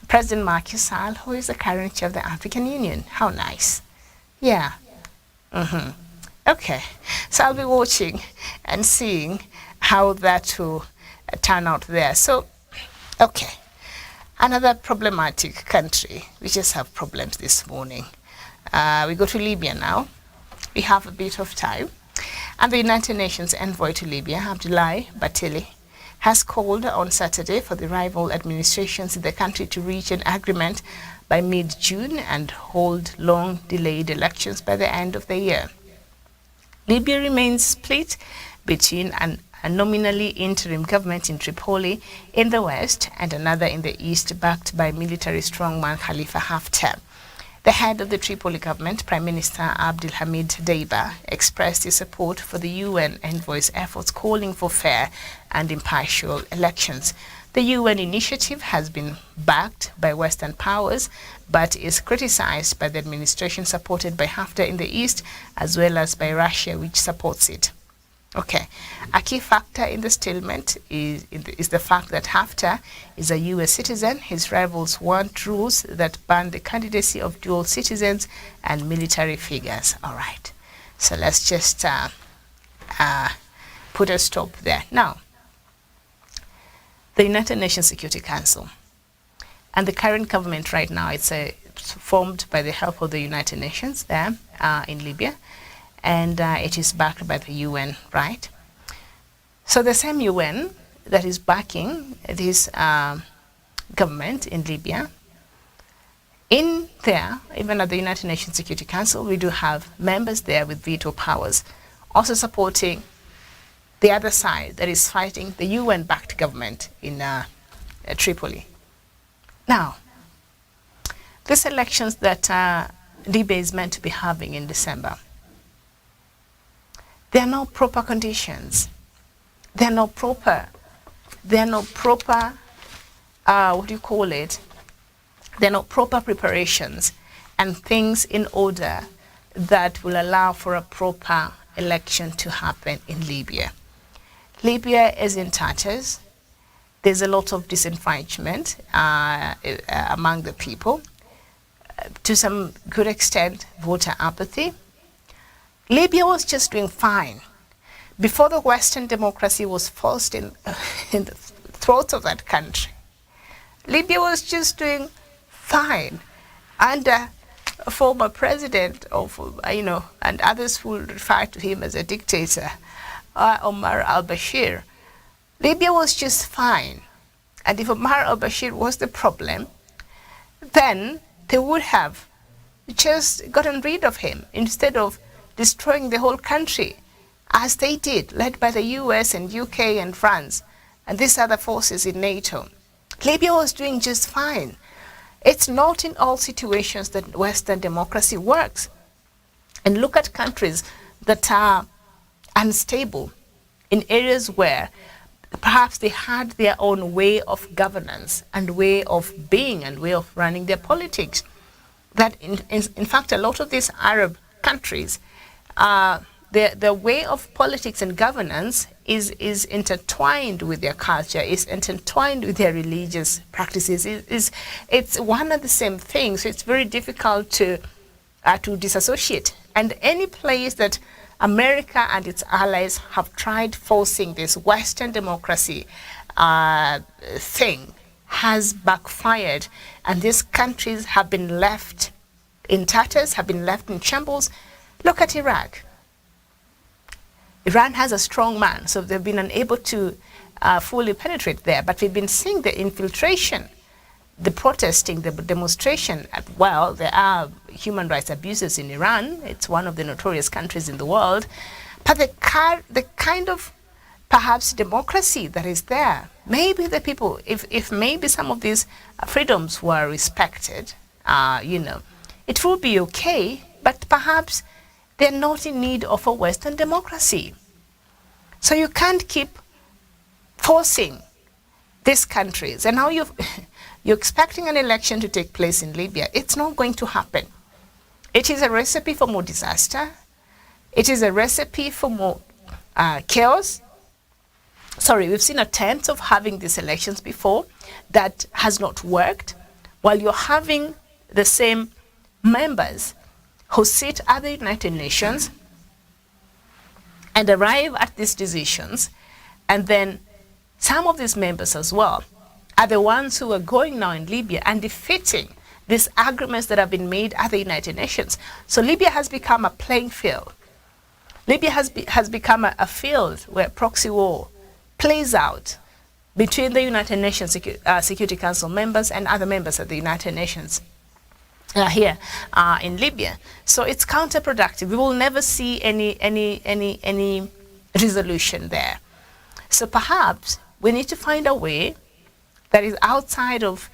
President Macky Sall, who is the current chair of the African Union. How nice. Yeah. Okay. So I'll be watching and seeing how that will turn out there. So, okay. Another problematic country. We just have problems this morning. We go to Libya now. We have a bit of time. And the United Nations envoy to Libya, Abdoulaye Bathily, has called on Saturday for the rival administrations in the country to reach an agreement by mid-June and hold long-delayed elections by the end of the year. Libya remains split between a nominally interim government in Tripoli in the west and another in the east, backed by military strongman Khalifa Haftar. The head of the Tripoli government, Prime Minister Abdelhamid Deiba, expressed his support for the UN envoy's efforts calling for fair and impartial elections. The UN initiative has been backed by Western powers, but is criticized by the administration supported by Haftar in the east, as well as by Russia, which supports it. Okay, a key factor in the stalemate is the fact that Haftar is a U.S. citizen. His rivals want rules that ban the candidacy of dual citizens and military figures. All right, so let's just put a stop there. Now, the United Nations Security Council and the current government right now, it's formed by the help of the United Nations there in Libya. And it is backed by the UN, right? So the same UN that is backing this government in Libya, in there, even at the United Nations Security Council, we do have members there with veto powers, also supporting the other side that is fighting the UN-backed government in Tripoli. Now, these elections that Libya is meant to be having in December, there are no proper conditions. There are no proper, what do you call it? There are no proper preparations and things in order that will allow for a proper election to happen in Libya. Libya is in tatters. There's a lot of disenfranchisement among the people. To some good extent, voter apathy. Libya was just doing fine. Before the Western democracy was forced in the throat of that country, Libya was just doing fine under a former president of, and others who refer to him as a dictator, Omar al-Bashir. Libya was just fine. And if Omar al-Bashir was the problem, then they would have just gotten rid of him instead of destroying the whole country, as they did, led by the US and UK and France, and these other forces in NATO. Libya was doing just fine. It's not in all situations that Western democracy works. And look at countries that are unstable in areas where perhaps they had their own way of governance and way of being and way of running their politics. That in fact, a lot of these Arab countries, their way of politics and governance is intertwined with their culture, is intertwined with their religious practices. It's one and the same thing. So it's very difficult to disassociate. And any place that America and its allies have tried forcing this Western democracy thing has backfired, and these countries have been left in tatters, have been left in shambles. Look at Iraq. Iran has a strong man, so they've been unable to fully penetrate there. But we've been seeing the infiltration, the protesting, the demonstration. Well, there are human rights abuses in Iran. It's one of the notorious countries in the world. But the kind of perhaps democracy that is there, maybe the people, if maybe some of these freedoms were respected, it would be okay, but perhaps they're not in need of a Western democracy. So you can't keep forcing these countries. And now you're expecting an election to take place in Libya. It's not going to happen. It is a recipe for more disaster. It is a recipe for more chaos. Sorry, we've seen attempts of having these elections before that has not worked, while you're having the same members who sit at the United Nations and arrive at these decisions, and then some of these members as well are the ones who are going now in Libya and defeating these agreements that have been made at the United Nations. So Libya has become a playing field. Libya has become a field where proxy war plays out between the United Nations Security Council members and other members of the United Nations here in Libya. So it's counterproductive. We will never see any resolution there. So perhaps we need to find a way that is outside of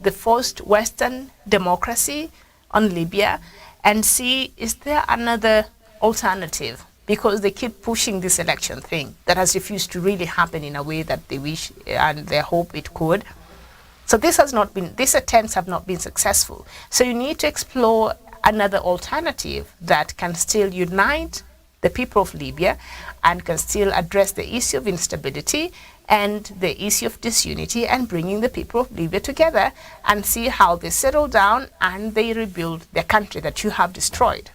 the forced Western democracy on Libya and see, is there another alternative? Because they keep pushing this election thing that has refused to really happen in a way that they wish and they hope it could. So these attempts have not been successful. So you need to explore another alternative that can still unite the people of Libya and can still address the issue of instability and the issue of disunity, and bringing the people of Libya together and see how they settle down and they rebuild their country that you have destroyed.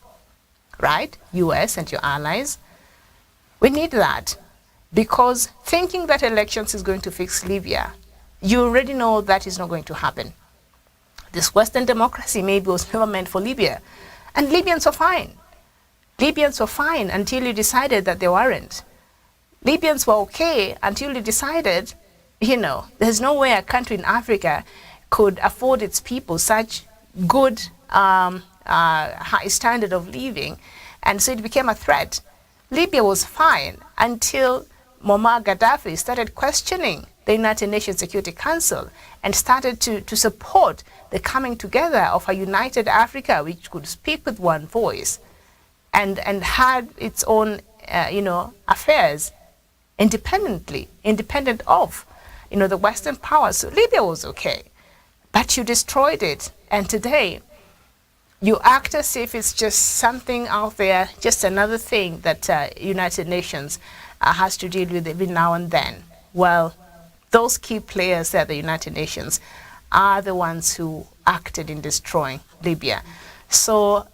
Right? US and your allies. We need that, because thinking that elections is going to fix Libya, you already know that is not going to happen. This Western democracy maybe was never meant for Libya. And Libyans were fine. Libyans were fine until you decided that they weren't. Libyans were okay until you decided, there's no way a country in Africa could afford its people such good high standard of living, and so it became a threat. Libya was fine until Muammar Gaddafi started questioning the United Nations Security Council and started to support the coming together of a united Africa which could speak with one voice and had its own affairs independent of the Western powers. So Libya was okay, but you destroyed it, and today you act as if it's just something out there, just another thing that United Nations has to deal with every now and then. Well, those key players at the United Nations are the ones who acted in destroying Libya. So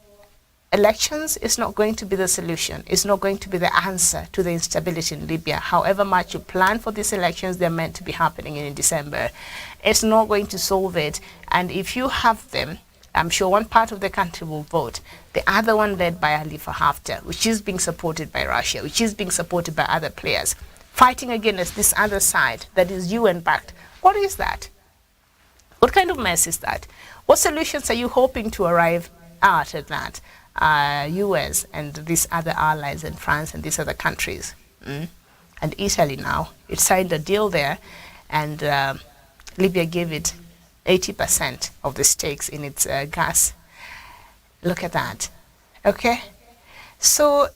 elections is not going to be the solution. It's not going to be the answer to the instability in Libya. However much you plan for these elections, they're meant to be happening in December. It's not going to solve it. And if you have them, I'm sure one part of the country will vote. The other one led by Khalifa Haftar, which is being supported by Russia, which is being supported by other players, fighting against this other side that is UN-backed. What is that? What kind of mess is that? What solutions are you hoping to arrive at that? US and these other allies, and France and these other countries. And Italy now, it signed a deal there, and Libya gave it 80% of the stakes in its gas. Look at that. Okay? So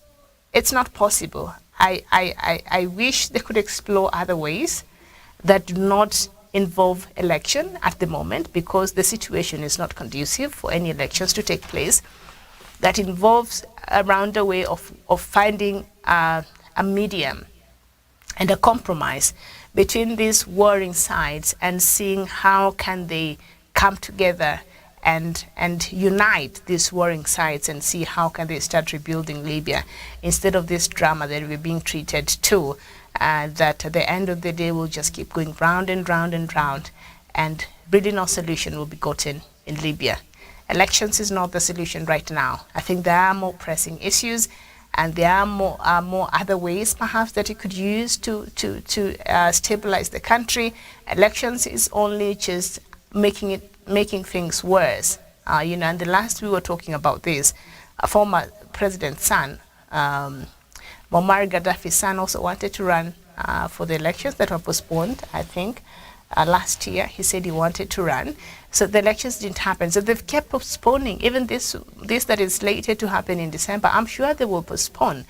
It's not possible. I wish they could explore other ways that do not involve election at the moment, because the situation is not conducive for any elections to take place, that involves a round way of finding a medium and a compromise between these warring sides, and seeing how can they come together and unite these warring sides, and see how can they start rebuilding Libya, instead of this drama that we're being treated to, that at the end of the day will just keep going round and round and round, and really no solution will be gotten in Libya. Elections is not the solution right now. I think there are more pressing issues, and there are more other ways perhaps that you could use to stabilize the country. Elections is only just making things worse. And the last we were talking about this, a former president's son, Muammar Gaddafi's son, also wanted to run for the elections that were postponed, I think, last year. He said he wanted to run. So the elections didn't happen. So they've kept postponing. Even this that is slated to happen in December, I'm sure they will postpone.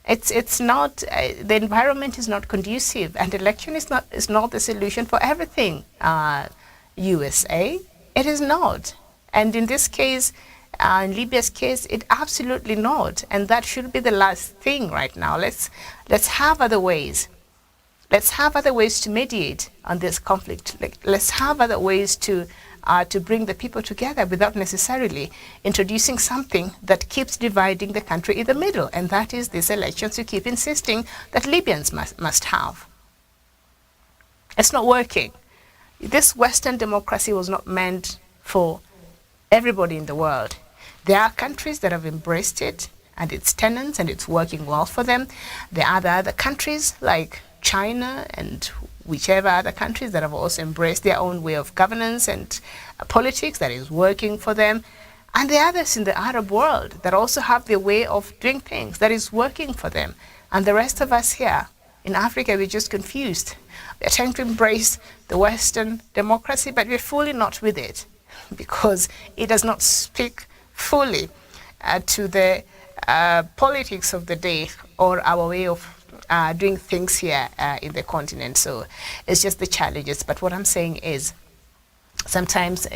It's not, the environment is not conducive, and election is not the solution for everything. USA, it is not. And in this case, in Libya's case, it absolutely not. And that should be the last thing right now. Let's have other ways. Let's have other ways to mediate on this conflict. Let's have other ways to bring the people together without necessarily introducing something that keeps dividing the country in the middle. And that is these elections you keep insisting that Libyans must have. It's not working. This Western democracy was not meant for everybody in the world. There are countries that have embraced it and its tenets, and it's working well for them. There are other countries like China and whichever other countries that have also embraced their own way of governance and politics that is working for them. And there are others in the Arab world that also have their way of doing things that is working for them. And the rest of us here in Africa, we're just confused. We're trying to embrace the Western democracy, but we're fully not with it, because it does not speak fully to the politics of the day or our way of doing things here in the continent. So it's just the challenges. But what I'm saying is, sometimes,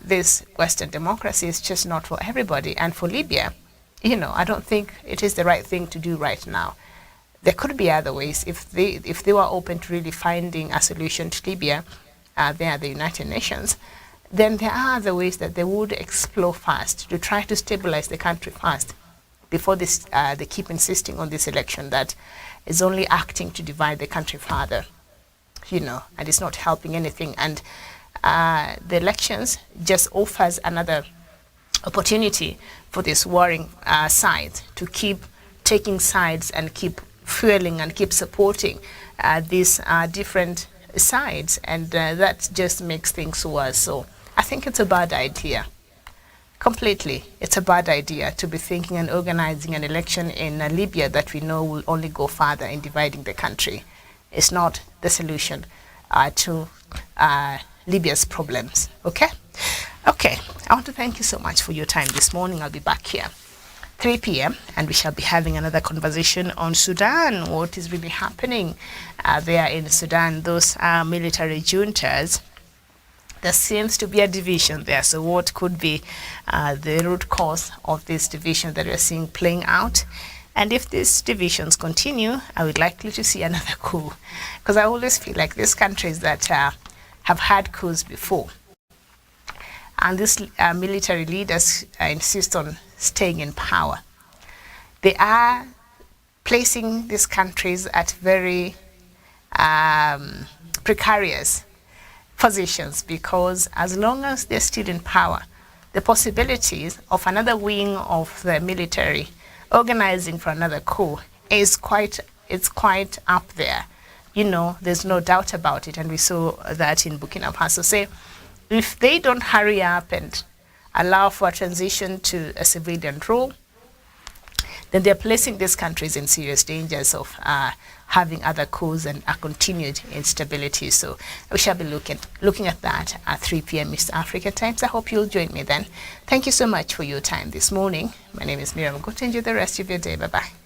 this Western democracy is just not for everybody. And for Libya, I don't think it is the right thing to do right now. There could be other ways if they were open to really finding a solution to Libya. They are the United Nations. Then there are other ways that they would explore first to try to stabilize the country first, before they keep insisting on this election that is only acting to divide the country further, and it's not helping anything. And the elections just offers another opportunity for this warring side to keep taking sides and keep fueling and keep supporting these different sides, and that just makes things worse. So I think it's a bad idea. Completely, it's a bad idea to be thinking and organizing an election in Libya that we know will only go further in dividing the country. It's not the solution to Libya's problems. Okay? Okay, I want to thank you so much for your time this morning. I'll be back here 3 p.m. and we shall be having another conversation on Sudan, what is really happening there in Sudan, those military juntas. There seems to be a division there. So what could be the root cause of this division that we're seeing playing out? And if these divisions continue, I would likely to see another coup. Because I always feel like these countries that have had coups before, and these military leaders insist on staying in power, they are placing these countries at very precarious positions, because as long as they're still in power, the possibilities of another wing of the military organizing for another coup is quite up there. There's no doubt about it. And we saw that in Burkina Faso. Say, if they don't hurry up and allow for a transition to a civilian rule, then they're placing these countries in serious dangers of having other coups and a continued instability. So we shall be looking at that at 3 p.m. East Africa times. I hope you'll join me then. Thank you so much for your time this morning. My name is Miriam. Go to enjoy the rest of your day. Bye-bye.